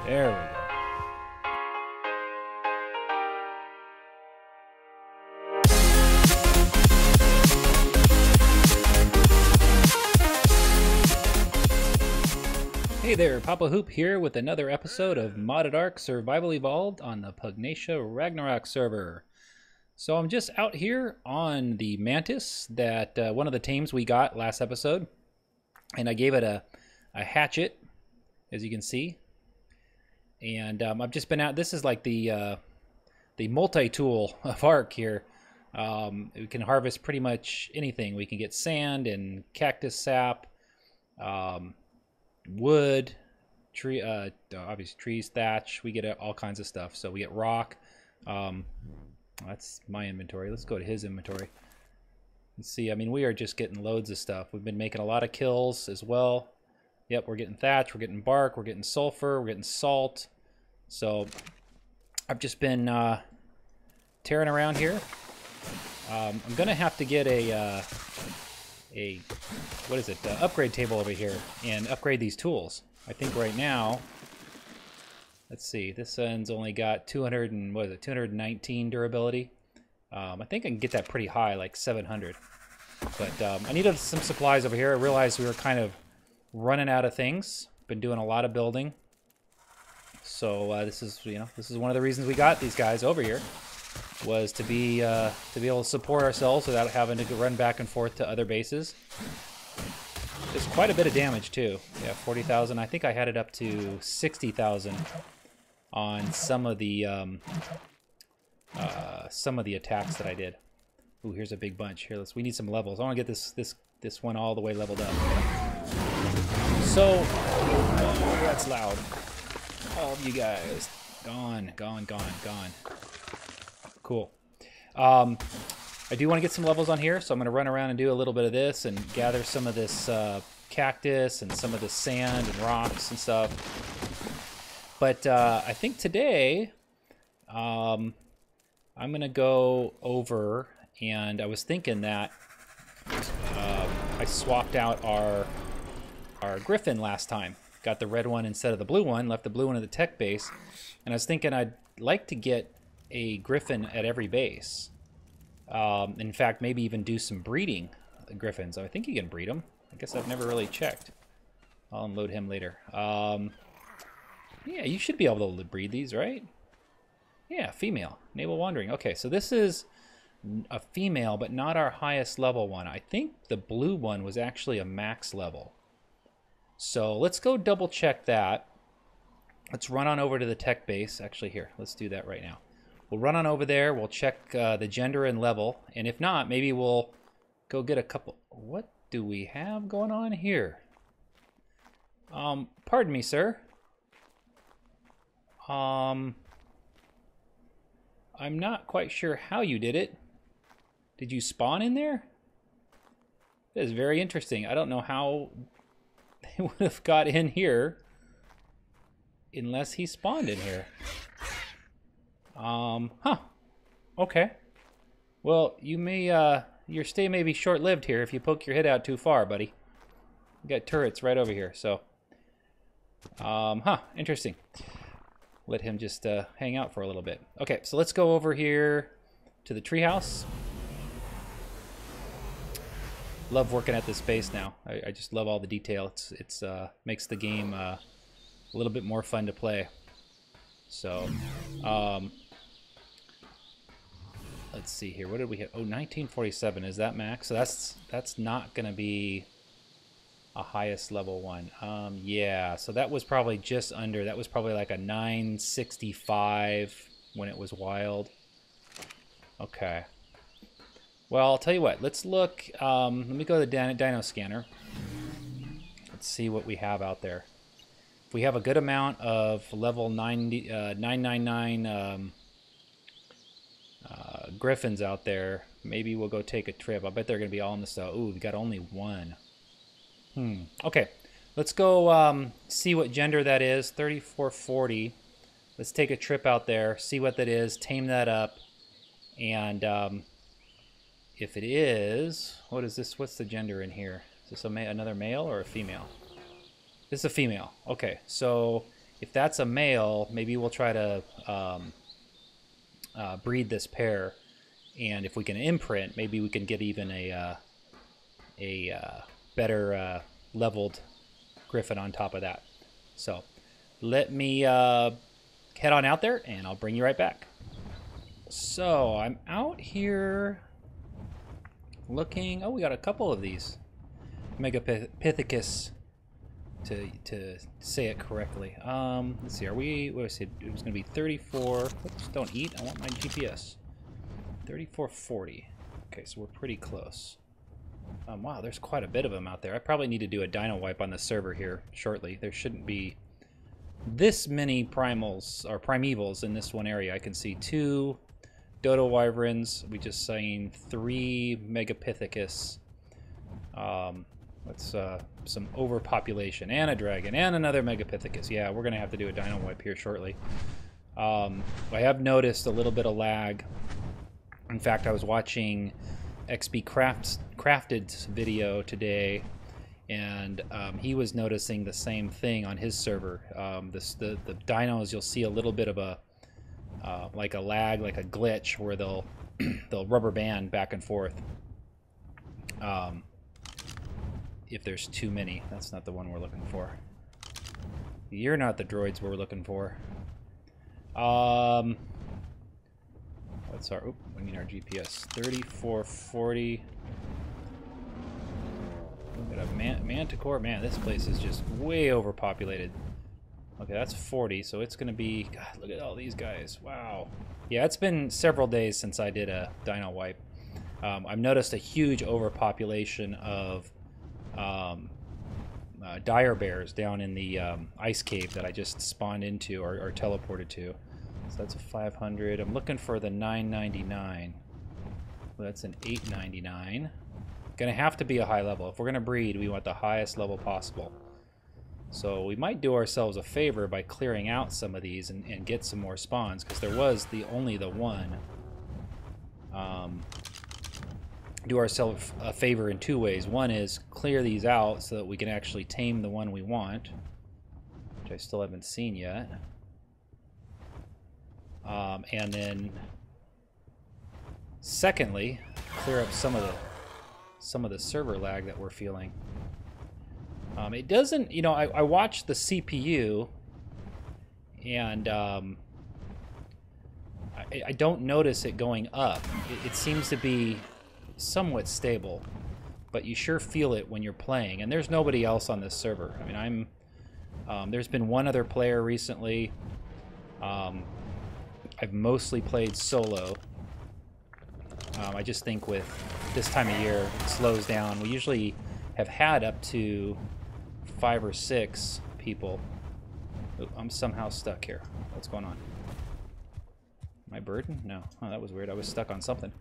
There we go. Hey there, Papa Hoop here with another episode of Modded ARK Survival Evolved on the Pugnacia Ragnarok server. So I'm just out here on the Mantis, that one of the tames we got last episode, and I gave it a hatchet, as you can see. And I've just been out. This is like the multi-tool of ARK here. We can harvest pretty much anything. We can get sand and cactus sap. Wood, tree, obviously trees, thatch. We get all kinds of stuff. So we get rock. That's my inventory. Let's go to his inventory and see. I mean, we are just getting loads of stuff. We've been making a lot of kills as well. Yep, we're getting thatch, we're getting bark, we're getting sulfur, we're getting salt. So I've just been tearing around here. I'm gonna have to get a what is it, upgrade table over here and upgrade these tools. I think right now, let's see, this one's only got 219 durability. I think I can get that pretty high, like 700. But I needed some supplies over here. I realized we were kind of running out of things. Been doing a lot of building. So this is one of the reasons we got these guys over here, was to be able to support ourselves without having to run back and forth to other bases. There's quite a bit of damage too. Yeah, 40,000. I think I had it up to 60,000 on some of the attacks that I did. Ooh, here's a big bunch. Here, we need some levels. I want to get this one all the way leveled up. So, oh, that's loud. All of you guys gone. Cool. I do want to get some levels on here, so I'm going to run around and do a little bit of this and gather some of this cactus and some of this sand and rocks and stuff. But I think today I'm going to go over, and I was thinking that I swapped out our Griffin last time. Got the red one instead of the blue one, left the blue one at the TEK base, and I was thinking I'd like to get a Griffin at every base. In fact, maybe even do some breeding Griffins. I think you can breed them. I guess I've never really checked. I'll unload him later. Yeah, you should be able to breed these, right? Yeah, female. Naval Wandering. Okay, so this is a female, but not our highest level one. I think the blue one was actually a max level. So let's go double check that. Let's run on over to the TEK base. Actually, here, let's do that right now. We'll run on over there. We'll check the gender and level. And if not, maybe we'll go get a couple. What do we have going on here? Pardon me, sir. I'm not quite sure how you did it. Did you spawn in there? That is very interesting. I don't know how they would have got in here unless he spawned in here. Huh. Okay. Well, you may, your stay may be short-lived here if you poke your head out too far, buddy. You got turrets right over here, so. Huh, interesting. Let him just, hang out for a little bit. Okay, so let's go over here to the treehouse. Love working at this base now. I just love all the detail. It's makes the game, a little bit more fun to play. So, let's see here. What did we hit? Oh, 1947. Is that max? So that's not going to be a highest level one. Yeah, so that was probably just under. That was probably like a 965 when it was wild. Okay. Well, I'll tell you what. Let's look. Let me go to the Dino scanner. Let's see what we have out there. If we have a good amount of level 999 Griffins out there, maybe we'll go take a trip. I bet they're going to be all in the stuff. Ooh, we got only one. Okay, let's go see what gender that is. 3440. Let's take a trip out there, see what that is, tame that up, and if it is, what is this? What's the gender in here? Is this another male or a female? This is a female. Okay, so if that's a male, maybe we'll try to breed this pair, and if we can imprint, maybe we can get even a better leveled Griffin on top of that. So let me head on out there, and I'll bring you right back. So I'm out here looking. Oh, we got a couple of these Megapithecus, to say it correctly. Let's see. Are we? What was it? It was going to be 34. Oops, don't eat. I want my GPS. 3440. Okay, so we're pretty close. Wow, there's quite a bit of them out there. I probably need to do a dino wipe on the server here shortly. There shouldn't be this many primals or primevals in this one area. I can see 2 dodo wyverns. We just seen 3 Megapithecus. Let's some overpopulation and a dragon and another Megapithecus. Yeah, we're gonna have to do a dino wipe here shortly. I have noticed a little bit of lag. In fact, I was watching XB Crafted's video today, and he was noticing the same thing on his server. The dinos, you'll see a little bit of a like a lag, like a glitch, where they'll they'll rubber band back and forth. If there's too many. That's not the one we're looking for. You're not the droids we're looking for. What's our... Oop, we need our GPS. 3440. We got a manticore. Man, this place is just way overpopulated. Okay, that's 40, so it's going to be... God, look at all these guys. Wow. Yeah, it's been several days since I did a dino wipe. I've noticed a huge overpopulation of dire bears down in the ice cave that I just spawned into or teleported to. So that's a 500. I'm looking for the 999. Well, that's an 899. Gonna have to be a high level. If we're gonna breed, we want the highest level possible. So we might do ourselves a favor by clearing out some of these and get some more spawns, because there was only the one. Do ourselves a favor in 2 ways. One is clear these out so that we can actually tame the one we want, which I still haven't seen yet. And then secondly, clear up some of the server lag that we're feeling. It doesn't, you know, I watched the CPU, and I don't notice it going up. It seems to be somewhat stable, but you sure feel it when you're playing. And there's nobody else on this server. I mean, there's been one other player recently. I've mostly played solo. I just think with this time of year, it slows down. We usually have had up to 5 or 6 people. Oh, I'm somehow stuck here. What's going on? Am I burdened? No. Oh, that was weird. I was stuck on something.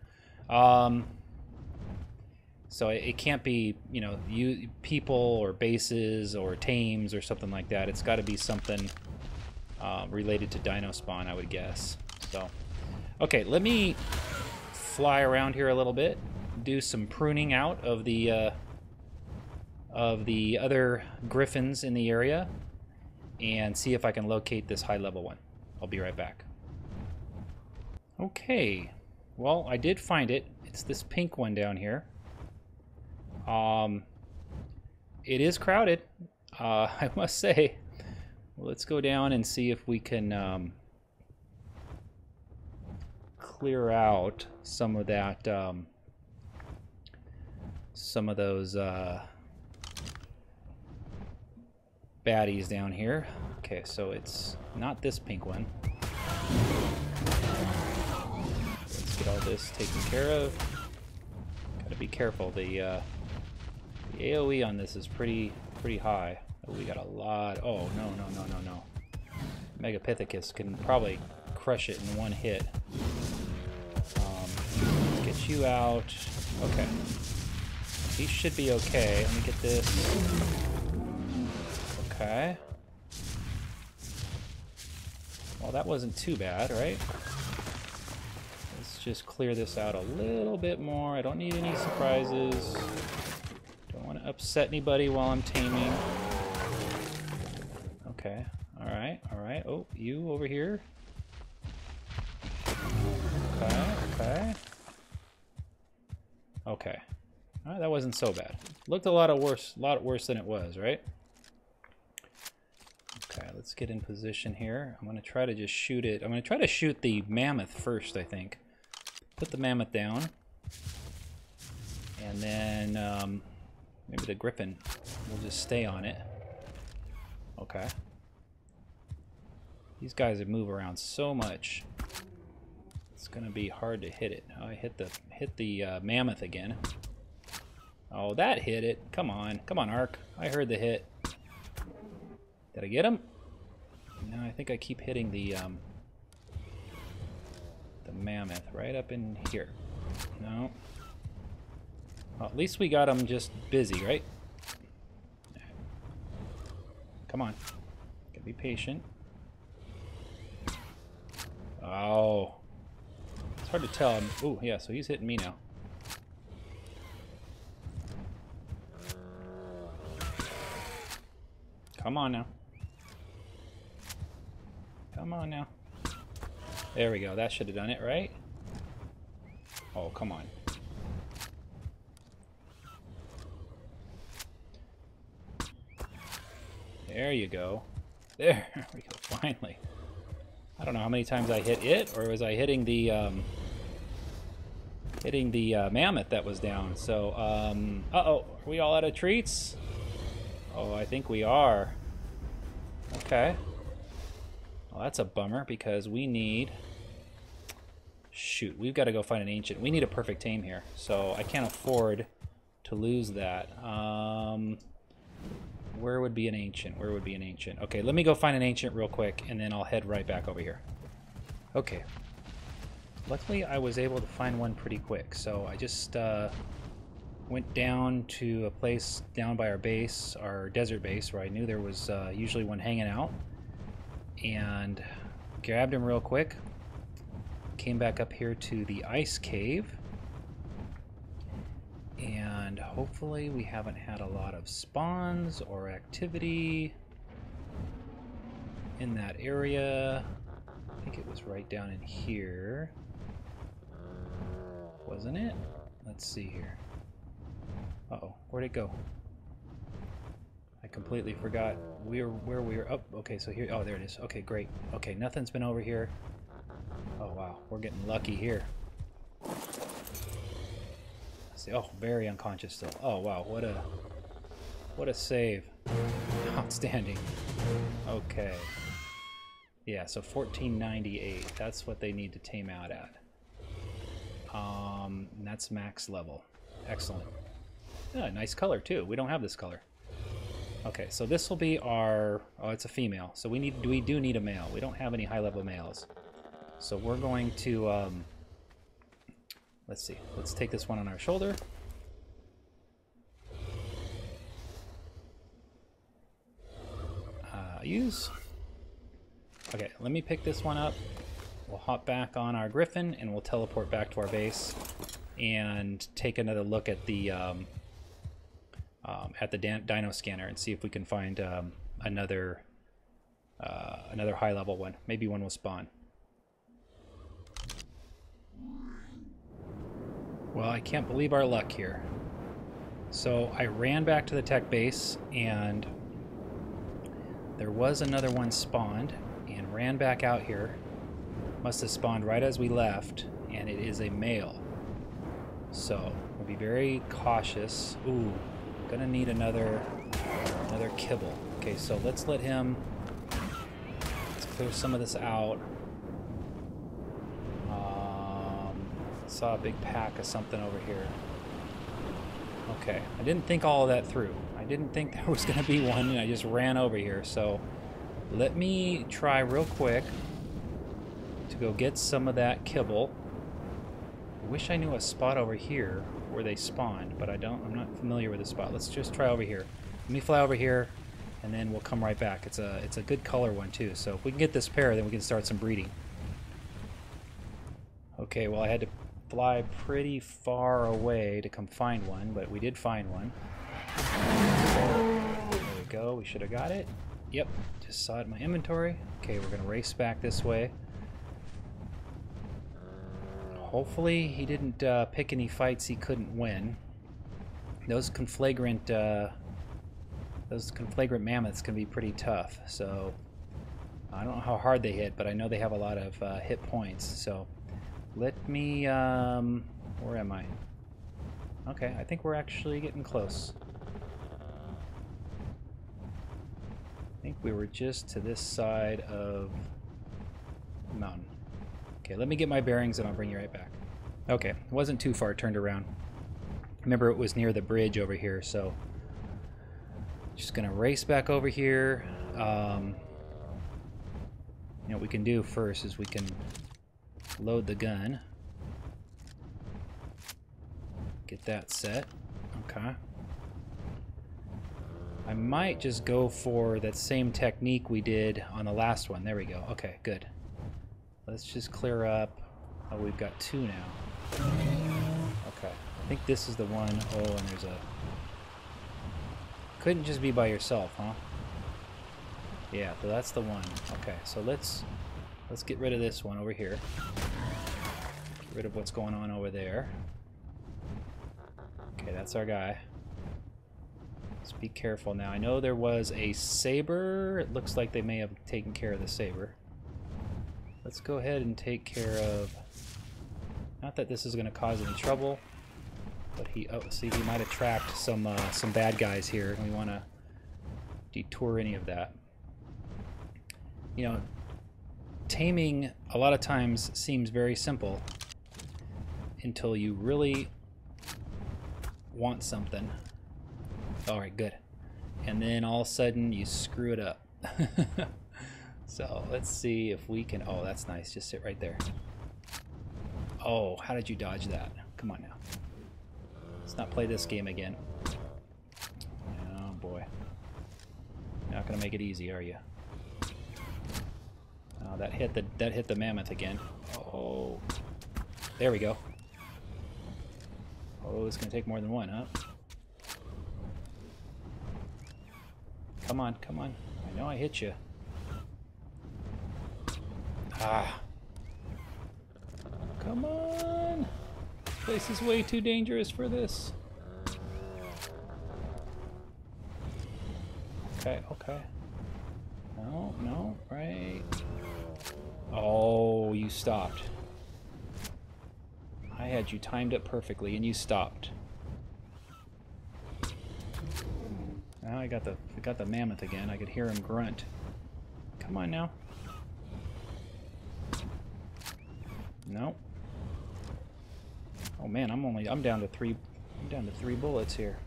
So it can't be, you know, people or bases or tames or something like that. It's got to be something related to dino spawn, I would guess. So, okay, let me fly around here a little bit, do some pruning out of the other griffins in the area, and see if I can locate this high-level one. I'll be right back. Okay, well, I did find it. It's this pink one down here. It is crowded, I must say. Well, let's go down and see if we can clear out some of that, some of those baddies down here. Okay, so it's not this pink one. Let's get all this taken care of. Gotta be careful. The AoE on this is pretty high. Oh, we got a lot. Oh, no. Megapithecus can probably crush it in one hit. Let's get you out. Okay. He should be okay. Let me get this. Okay. Well, that wasn't too bad, right? Let's just clear this out a little bit more. I don't need any surprises. Don't want to upset anybody while I'm taming. Okay, alright. right, all right. Oh, you over here. Okay, okay. Okay. All right, that wasn't so bad. Looked a lot worse than it was, right? Okay, let's get in position here. I'm gonna try to just shoot it. I'm gonna try to shoot the mammoth first, I think. Put the mammoth down. And then maybe the griffin will just stay on it. Okay. These guys move around so much. It's gonna be hard to hit it. Oh, I hit the mammoth again. Oh, that hit it. Come on, ARK. I heard the hit. Did I get him? No, I think I keep hitting the mammoth right up in here. No. Well, at least we got him just busy, right? Come on. Gotta be patient. Oh. It's hard to tell. Ooh, yeah, so he's hitting me now. Come on now. Come on now. There we go. That should have done it, right? Oh, come on. There you go. There we go, finally. I don't know how many times I hit it, or was I hitting the mammoth that was down. So, uh-oh, are we all out of treats? Oh, I think we are. Okay. Well, that's a bummer because we need... Shoot, we've got to go find an ancient. We need a perfect tame here, so I can't afford to lose that. Where would be an ancient? Where would be an ancient? Okay, let me go find an ancient real quick, and then I'll head right back over here. Okay. Luckily, I was able to find one pretty quick, so I just went down to a place down by our base, our desert base, where I knew there was usually one hanging out, and grabbed him real quick. Came back up here to the ice cave, and hopefully we haven't had a lot of spawns or activity in that area. I think it was right down in here, wasn't it? Let's see here. Uh-oh, where'd it go? I completely forgot where we were. Oh, okay, so here, oh, there it is. Okay, great. Okay, nothing's been over here. Oh wow, we're getting lucky here. Let's see. Oh, very unconscious still. Oh wow, what a save. Outstanding. Okay. Yeah, so 1498. That's what they need to tame out at. And that's max level. Excellent. Yeah, nice color too. We don't have this color. Okay, so this will be our... Oh, it's a female. So we do need a male. We don't have any high-level males. So we're going to... let's see. Let's take this one on our shoulder. Use. Okay, let me pick this one up. We'll hop back on our Griffin, and we'll teleport back to our base and take another look at the Dino scanner and see if we can find another high-level one. Maybe one will spawn. Well, I can't believe our luck here. So I ran back to the TEK base, and there was another one spawned, and ran back out here. Must have spawned right as we left, and it is a male. So we'll be very cautious. Ooh, gonna need another kibble. Okay, so let's let him. Let's clear some of this out. Saw a big pack of something over here. Okay, I didn't think all of that through. I didn't think there was gonna be one, and I just ran over here. So let me try real quick to go get some of that kibble. I wish I knew a spot over here where they spawned, but I'm not familiar with the spot. Let's just try over here. Let me fly over here, and then we'll come right back. It's a good color one too, so if we can get this pair, then we can start some breeding. Okay, well I had to fly pretty far away to come find one, but we did find one. There we go, we should have got it. Yep, just saw it in my inventory. Okay, we're gonna race back this way. Hopefully he didn't pick any fights he couldn't win. Those conflagrant mammoths can be pretty tough, so I don't know how hard they hit, but I know they have a lot of hit points. So let me, where am I? Okay, I think we're actually getting close. I think we were just to this side of the mountain. Okay, let me get my bearings and I'll bring you right back. Okay, it wasn't too far turned around. Remember, it was near the bridge over here, so just gonna race back over here. You know, what we can do first is we can load the gun. Get that set. Okay. I might just go for that same technique we did on the last one. There we go. Okay, good. Let's just clear up. Oh, we've got 2 now. Okay. I think this is the one. Oh, and there's a... Couldn't just be by yourself, huh? Yeah, so that's the one. Okay, so let's get rid of this one over here. Get rid of what's going on over there. Okay, that's our guy. Let's be careful now. I know there was a saber. It looks like they may have taken care of the saber. Let's go ahead and take care of... Not that this is going to cause any trouble, but he... Oh, see, he might attract some bad guys here, and we want to detour any of that. You know, taming a lot of times seems very simple until you really want something. Alright, good. And then all of a sudden you screw it up. So let's see if we can... Oh, that's nice. Just sit right there. Oh, how did you dodge that? Come on now. Let's not play this game again. Oh boy. Not gonna make it easy, are you? Oh, that hit the mammoth again. Oh, there we go. Oh, it's gonna take more than one, huh? Come on, come on. I know I hit you. Ah. Come on. This place is way too dangerous for this. Okay, okay. No, no, right. Oh, you stopped. I had you timed up perfectly and you stopped. Now I got the mammoth again. I could hear him grunt. Come on now. No. Oh man, I'm down to three bullets here.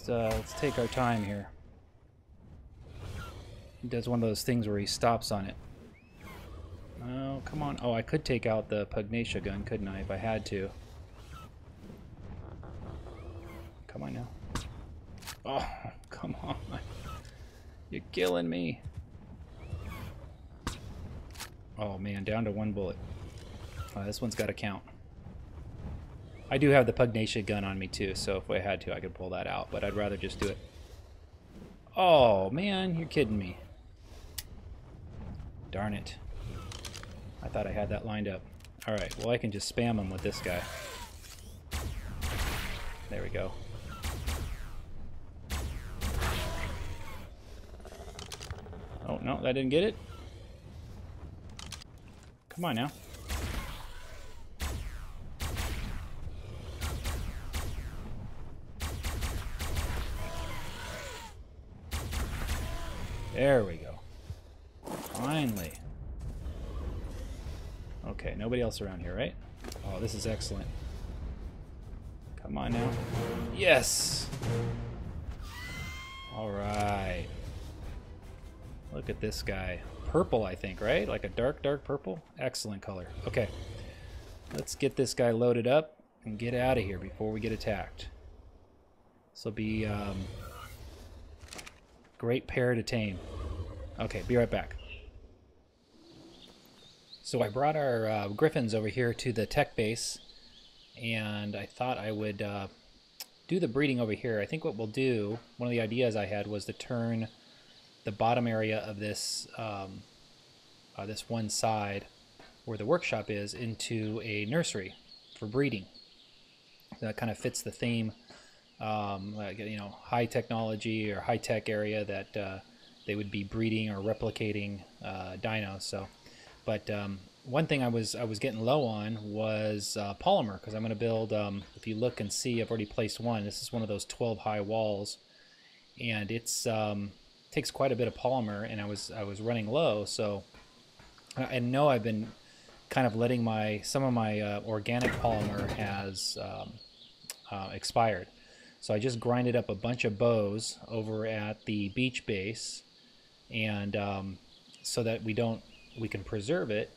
Let's take our time here. He does one of those things where he stops on it. Oh, come on. Oh, I could take out the Pugnacia gun, couldn't I, if I had to? Come on now. Oh, come on. You're killing me. Oh man, down to 1 bullet. This one's got to count. I do have the Pugnacia gun on me too, so if I had to, I could pull that out, but I'd rather just do it. Oh man, you're kidding me. Darn it. I thought I had that lined up. Alright, well I can just spam him with this guy. There we go. Oh, no, that didn't get it. Come on now. There we go. Finally. Okay, nobody else around here, right? Oh, this is excellent. Come on now. Yes! Alright. Look at this guy. Purple, I think, right? Like a dark, dark purple? Excellent color. Okay. Let's get this guy loaded up and get out of here before we get attacked. This will be great pair to tame. Okay, be right back. So I brought our griffins over here to the TEK Base, and I thought I would do the breeding over here, I think what we'll do, one of the ideas I had was to turn the bottom area of this this one side where the workshop is into a nursery for breeding. That kind of fits the theme, you know, high technology or high tech area that they would be breeding or replicating dinos. So, but one thing I was getting low on was polymer, because I'm going to build. If you look and see, I've already placed one. This is one of those 12 high walls, and it's takes quite a bit of polymer, and I was running low. So I know I've been kind of letting some of my organic polymer has expired. So I just grinded up a bunch of bows over at the beach base, and so that we can preserve it.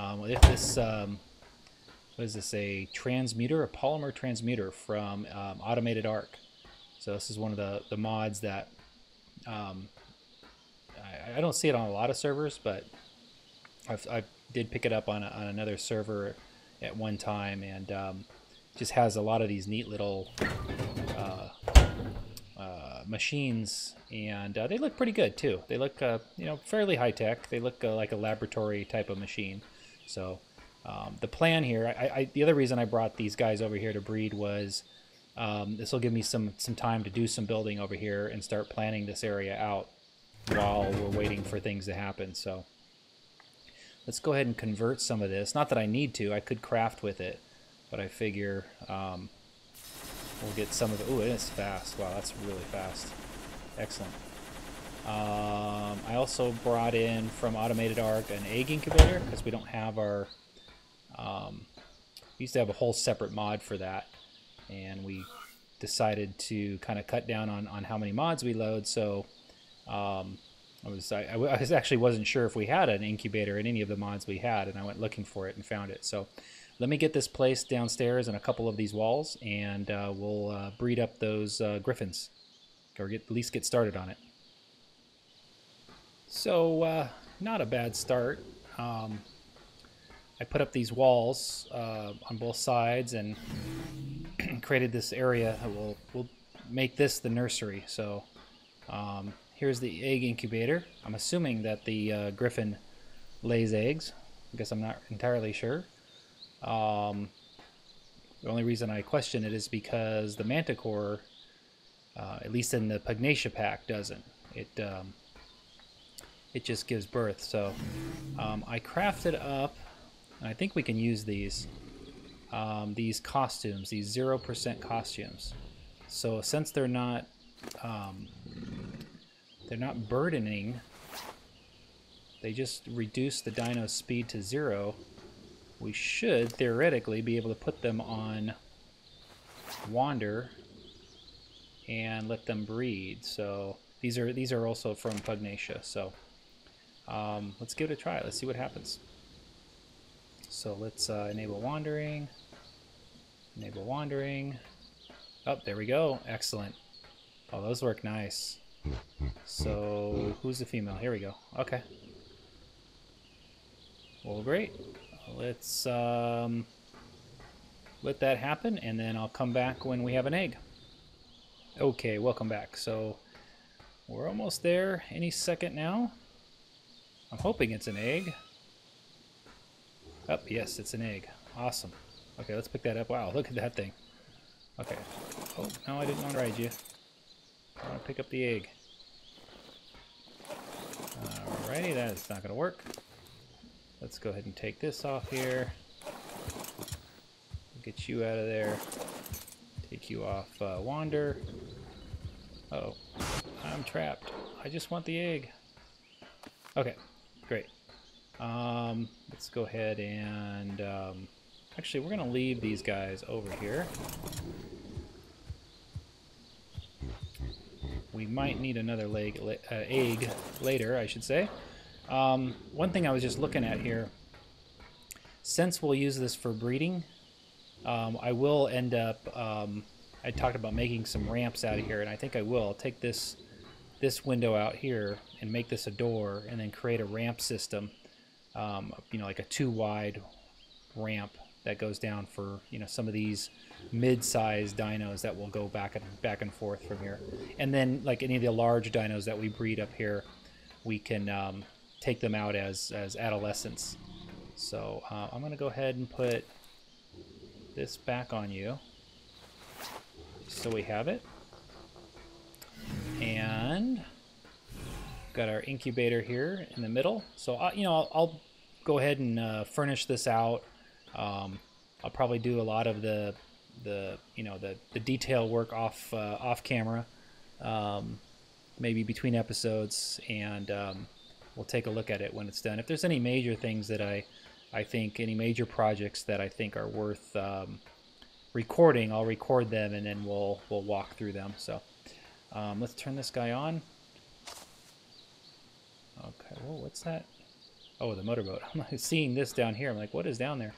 If this what is this, a transmuter, a polymer transmuter from Automated ARK. So this is one of the mods that I don't see it on a lot of servers, but I did pick it up on another server at one time, and just has a lot of these neat little machines, and they look pretty good too. They look you know, fairly high tech. They look like a laboratory type of machine. So the plan here, the other reason I brought these guys over here to breed was this will give me some time to do some building over here and start planning this area out while we're waiting for things to happen. So let's go ahead and convert some of this. Not that I need to, I could craft with it, but I figure we'll get some of it. Ooh, it is fast. Wow, that's really fast. Excellent. I also brought in from Automated ARK an egg incubator, because we don't have our... we used to have a whole separate mod for that, and we decided to kind of cut down on how many mods we load. So I actually wasn't sure if we had an incubator in any of the mods we had, and I went looking for it and found it. So let me get this placed downstairs in a couple of these walls, and we'll breed up those griffins, or at least get started on it. So not a bad start. I put up these walls on both sides and created this area. We'll make this the nursery. So here's the egg incubator. I'm assuming that the griffin lays eggs. I guess I'm not entirely sure. The only reason I question it is because the manticore, at least in the Pugnacia pack, doesn't. It just gives birth. So I crafted up, and I think we can use these costumes, these 0% costumes. So since they're not burdening, they just reduce the dino's speed to 0. We should theoretically be able to put them on Wander and let them breed. So these are also from Pugnacia. So let's give it a try. Let's see what happens. So let's enable wandering. Enable wandering. Oh, there we go. Excellent. Oh, those work nice. So who's the female? Here we go. Okay. Well, great. Let's let that happen, and then I'll come back when we have an egg. Okay, welcome back. So we're almost there. Any second now. I'm hoping it's an egg. Oh, yes, it's an egg. Awesome. Okay, let's pick that up. Wow, look at that thing. Okay. Oh, no, I didn't want to ride you. I want to pick up the egg. Alrighty, that is not going to work. Let's go ahead and take this off here. Get you out of there. Take you off Wander. Uh-oh, I'm trapped. I just want the egg. Okay, great. Let's go ahead and actually, we're going to leave these guys over here. We might need another egg later, I should say. One thing I was just looking at here, since we'll use this for breeding, I will end up, I talked about making some ramps out of here, and I think I will. I'll take this window out here and make this a door, and then create a ramp system, you know, like a 2 wide ramp that goes down for, you know, some of these mid-sized dinos that will go back and forth from here. And then like any of the large dinos that we breed up here, we can take them out as adolescents. So I'm going to go ahead and put this back on you so we have it. And got our incubator here in the middle. So you know, I'll go ahead and furnish this out. I'll probably do a lot of the you know, the detail work off camera, maybe between episodes, and we'll take a look at it when it's done. If there's any major things that I think any major projects that I think are worth recording, I'll record them, and then we'll walk through them. So let's turn this guy on. Okay, whoa, what's that? Oh, the motorboat. I'm seeing this down here. I'm like, what is down there?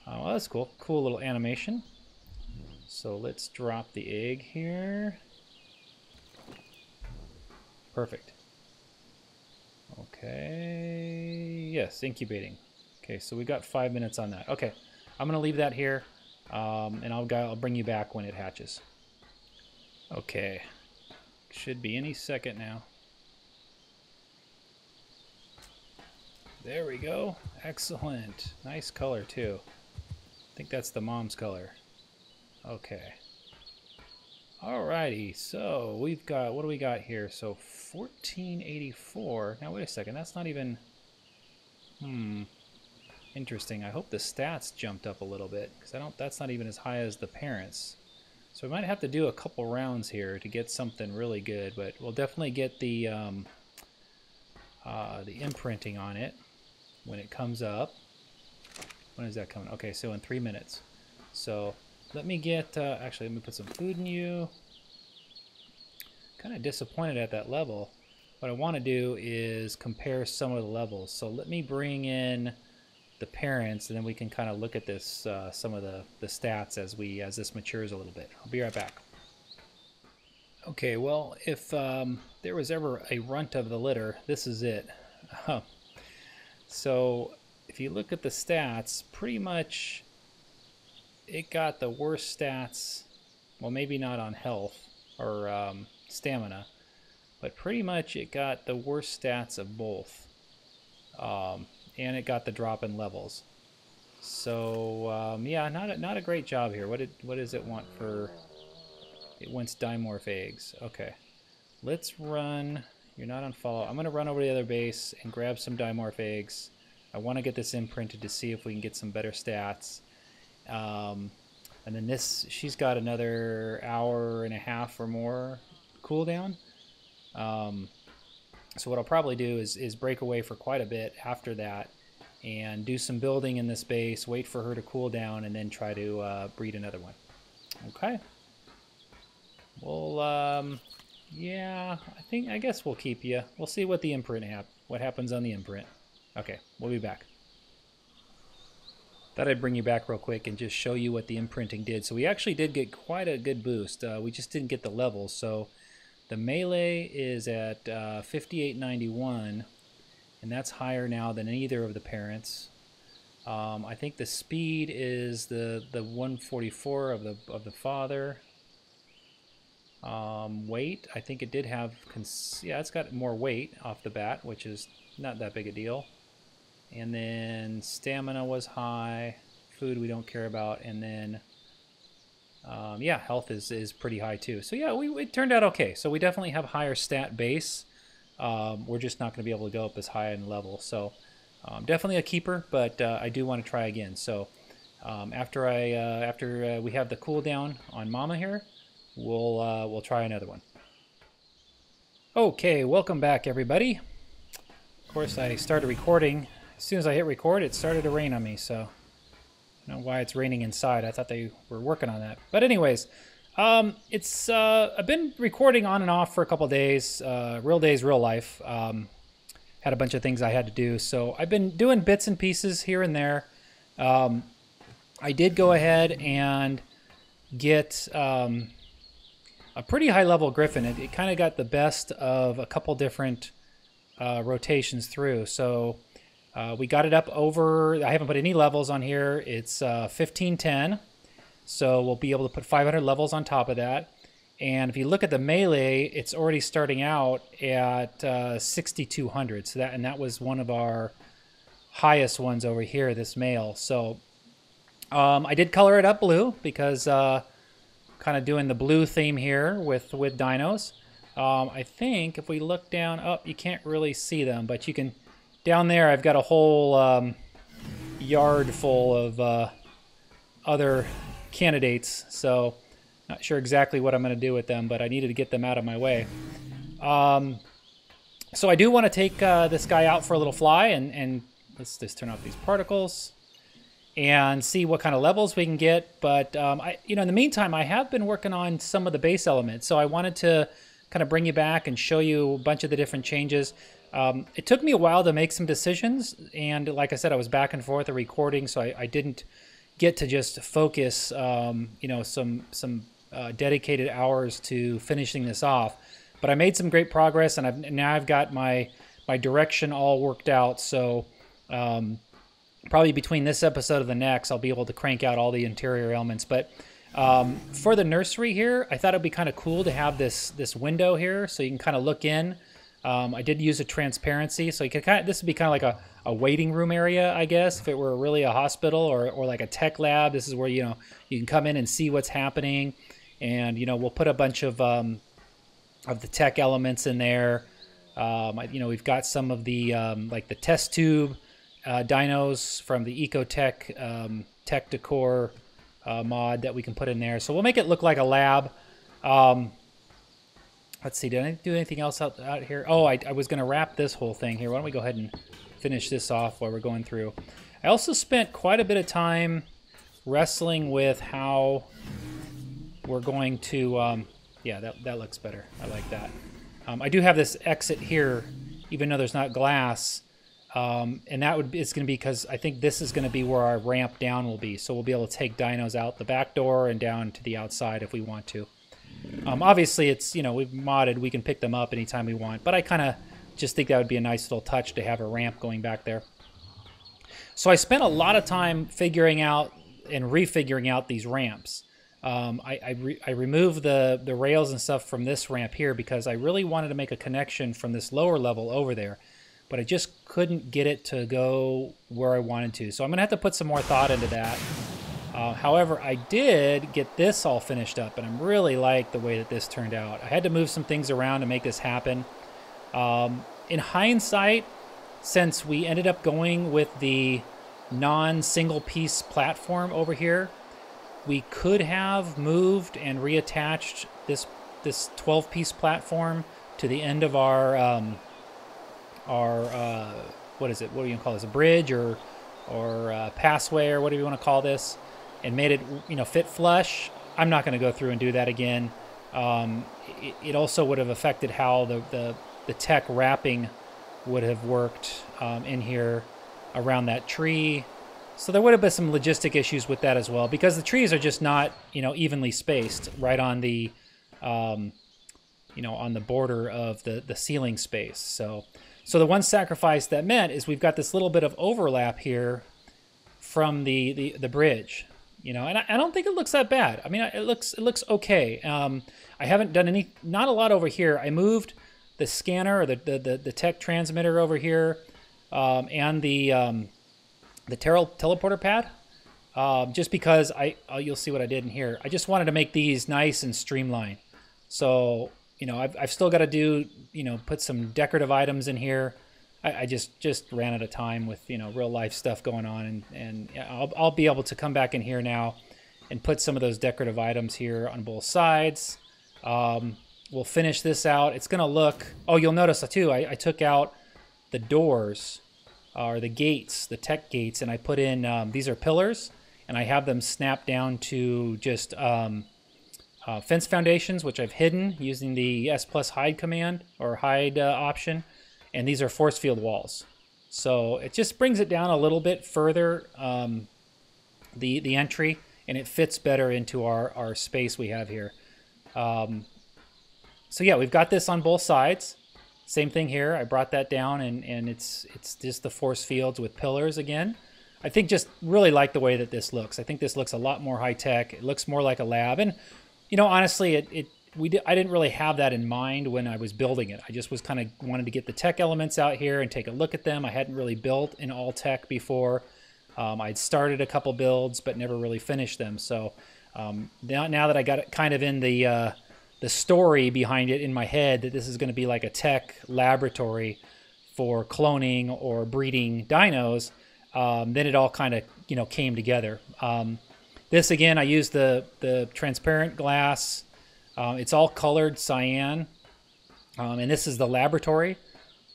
Well, that's cool. Cool little animation. So let's drop the egg here. Perfect. Okay. Yes, incubating. Okay, so we got 5 minutes on that. Okay, I'm gonna leave that here, and I'll bring you back when it hatches. Okay, should be any second now. There we go. Excellent. Nice color too. I think that's the mom's color. Okay. Alrighty, so we've got, what do we got here? So 1484. Now wait a second, that's not even, interesting. I hope the stats jumped up a little bit, because that's not even as high as the parents. So we might have to do a couple rounds here to get something really good, but we'll definitely get the imprinting on it when it comes up. When is that coming? Okay, so in 3 minutes. So let me get, actually let me put some food in you. Kind of disappointed at that level. What I want to do is compare some of the levels. So let me bring in the parents, and then we can kind of look at this, some of the stats as this matures a little bit. I'll be right back. Okay, well, if there was ever a runt of the litter, this is it. So if you look at the stats, pretty much it got the worst stats. Well, maybe not on health or stamina, but pretty much it got the worst stats of both. And it got the drop in levels. So yeah, not a great job here. What does it want for? It wants dimorph eggs. Okay, let's run. You're not on follow. I'm gonna run over to the other base and grab some dimorph eggs. I want to get this imprinted to see if we can get some better stats. And then this, she's got another hour and a half or more cooldown. So what I'll probably do is break away for quite a bit after that and do some building in this base, wait for her to cool down, and then try to breed another one. Okay. Well, yeah, I guess we'll keep you. We'll see what the imprint what happens on the imprint. Okay, we'll be back. Thought I'd bring you back real quick and just show you what the imprinting did. So we actually did get quite a good boost. We just didn't get the levels. So the melee is at 5891, and that's higher now than either of the parents. I think the speed is the 144 of the father. Weight, I think it did have, yeah, it's got more weight off the bat, which is not that big a deal. And then stamina was high, food we don't care about, and then yeah, health is pretty high too. So yeah, it turned out okay. So we definitely have higher stat base. We're just not going to be able to go up as high in level. So definitely a keeper, but I do want to try again. So after we have the cooldown on Mama here, we'll try another one. Okay, welcome back everybody. Of course, I started recording. As soon as I hit record, it started to rain on me, so I don't know why it's raining inside. I thought they were working on that. But anyways, I've been recording on and off for a couple days, real days, real life. Had a bunch of things I had to do, so I've been doing bits and pieces here and there. I did go ahead and get a pretty high level Griffin. It kind of got the best of a couple different rotations through. So We got it up over, I haven't put any levels on here. It's 1510. So we'll be able to put 500 levels on top of that. And if you look at the melee, it's already starting out at 6200. So that was one of our highest ones over here, this male. So I did color it up blue because kind of doing the blue theme here with dinos. I think if we look down, you can't really see them, but you can, down there I've got a whole yard full of other candidates, so not sure exactly what I'm going to do with them, but I needed to get them out of my way. So I do want to take this guy out for a little fly, and let's just turn off these particles and see what kind of levels we can get. But in the meantime, I have been working on some of the base elements, so I wanted to kind of bring you back and show you a bunch of the different changes. It took me a while to make some decisions, and like I said, I was back and forth a recording, so I didn't get to just focus some dedicated hours to finishing this off. But I made some great progress, and now I've got my direction all worked out. So probably between this episode and the next, I'll be able to crank out all the interior elements. But for the nursery here, I thought it'd be kind of cool to have this window here, so you can kind of look in. I did use a transparency, so you could this would be kind of like a waiting room area, I guess, if it were really a hospital or like a tech lab. This is where you can come in and see what's happening, and we'll put a bunch of the tech elements in there. We've got some of the like the test tube dinos from the Ecotech Tech Decor mod that we can put in there. So we'll make it look like a lab. Let's see, did I do anything else out here? Oh, I was going to wrap this whole thing here. Why don't we go ahead and finish this off while we're going through. I also spent quite a bit of time wrestling with how we're going to... yeah, that looks better. I like that. I do have this exit here, even though there's not glass. And it's going to be because I think this is going to be where our ramp down will be. So we'll be able to take dinos out the back door and down to the outside if we want to. Obviously, it's, we've modded. We can pick them up anytime we want. But I kind of just think that would be a nice little touch to have a ramp going back there. So I spent a lot of time figuring out and refiguring out these ramps. I removed the rails and stuff from this ramp here because I really wanted to make a connection from this lower level over there, but I just couldn't get it to go where I wanted to. So I'm gonna have to put some more thought into that. However, I did get this all finished up, and I really like the way that this turned out. I had to move some things around to make this happen. In hindsight, since we ended up going with the non-single piece platform over here, we could have moved and reattached this 12-piece platform to the end of our what is it? What do you call this? A bridge or passway or whatever you want to call this, and made it fit flush. I'm not going to go through and do that again. It also would have affected how the tech wrapping would have worked in here around that tree. So there would have been some logistic issues with that as well, because the trees are just not, evenly spaced right on the, on the border of the ceiling space. So the one sacrifice that meant is we've got this little bit of overlap here from the bridge, and I don't think it looks that bad. I mean, it looks okay. I haven't done not a lot over here. I moved the scanner or the tech transmitter over here, and the teleporter pad, just because you'll see what I did in here. I just wanted to make these nice and streamlined. So, I've still got to do, put some decorative items in here. I just ran out of time with, real life stuff going on, and I'll be able to come back in here now and put some of those decorative items here on both sides. We'll finish this out. It's gonna look, you'll notice too, I took out the doors, or the gates, the tech gates, and I put in, these are pillars, and I have them snapped down to just fence foundations, which I've hidden using the S+ hide command, or hide option, and these are force field walls. So it just brings it down a little bit further, the entry, and it fits better into our space we have here. So yeah, we've got this on both sides. Same thing here. I brought that down, and it's just the force fields with pillars again. I think just really like the way that this looks. I think this looks a lot more high tech. It looks more like a lab, and you know, honestly, I didn't really have that in mind when I was building it. I just was kind of wanted to get the tech elements out here and take a look at them. I hadn't really built in all tech before. I'd started a couple builds, but never really finished them. So now that I got it kind of in the story behind it in my head, that this is going to be like a tech laboratory for cloning or breeding dinos, then it all kind of, you know, came together. This again, I used the transparent glass. It's all colored cyan, and this is the laboratory.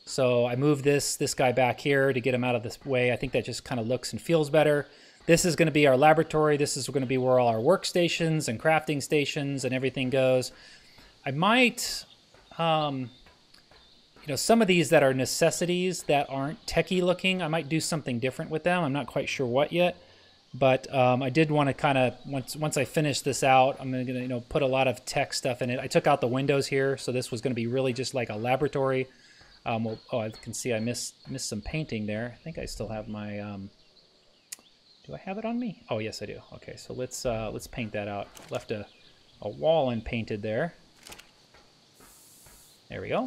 So I moved this guy back here to get him out of this way. I think that just kind of looks and feels better. This is going to be our laboratory. This is going to be where all our workstations and crafting stations and everything goes. I might, you know, some of these that are necessities that aren't techie looking, I might do something different with them. I'm not quite sure what yet. But I did want to kind of, once I finish this out, I'm going to, you know, put a lot of tech stuff in it. I took out the windows here, so this was going to be really just like a laboratory. Well, oh, I can see I missed some painting there. I think I still have my, do I have it on me? Oh, yes, I do. Okay, so let's paint that out. Left a wall unpainted there. There we go.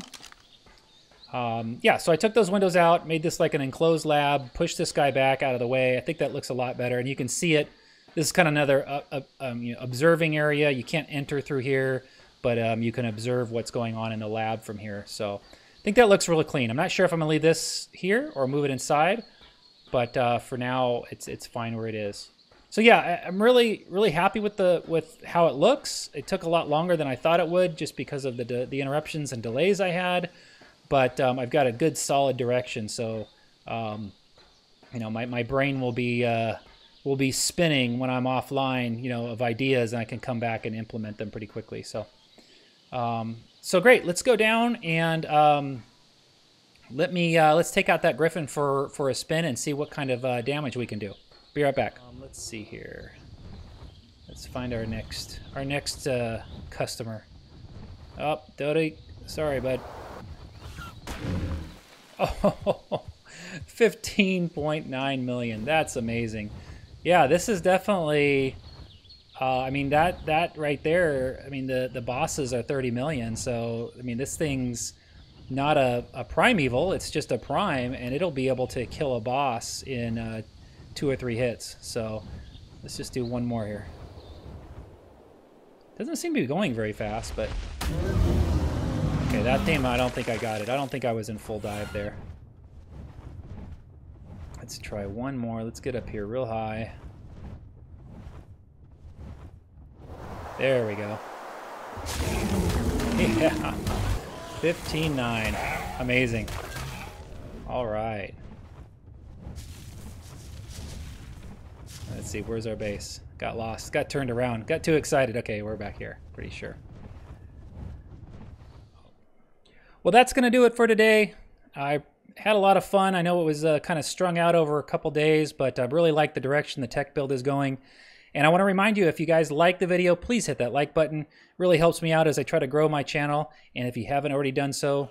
Yeah, so I took those windows out, made this like an enclosed lab, pushed this guy back out of the way. I think that looks a lot better, and you can see it. This is kind of another you know, observing area. You can't enter through here, but you can observe what's going on in the lab from here. So I think that looks really clean. I'm not sure if I'm gonna leave this here or move it inside, but for now, it's fine where it is. So yeah, I'm really happy with how it looks. It took a lot longer than I thought it would, just because of the interruptions and delays I had. But I've got a good solid direction, so you know, my brain will be spinning when I'm offline, you know, of ideas, and I can come back and implement them pretty quickly. So so great. Let's go down and let's take out that Griffin for a spin and see what kind of damage we can do. Be right back. Let's see here. Let's find our next customer. Oh, Dodie, sorry, bud. Oh, 15.9 million. That's amazing. Yeah, this is definitely, I mean, that right there, I mean, the bosses are 30 million. So, I mean, this thing's not a primeval, it's just a prime, and it'll be able to kill a boss in 2 or 3 hits. So let's just do one more here. Doesn't seem to be going very fast, but... Okay, that theme, I don't think I got it. I don't think I was in full dive there. Let's try one more. Let's get up here real high. There we go. Yeah. 15.9. Amazing. All right. Let's see, where's our base? Got lost. Got turned around. Got too excited. Okay, we're back here. Pretty sure. Well, that's going to do it for today. I had a lot of fun. I know it was kind of strung out over a couple days, but I really like the direction the tech build is going. And I want to remind you, if you guys like the video, please hit that like button. It really helps me out as I try to grow my channel. And if you haven't already done so,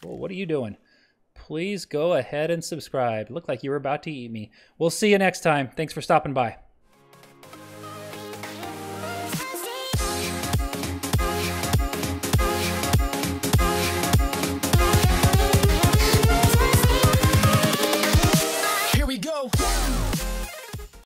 well, what are you doing? Please go ahead and subscribe. Looked like you were about to eat me. We'll see you next time. Thanks for stopping by.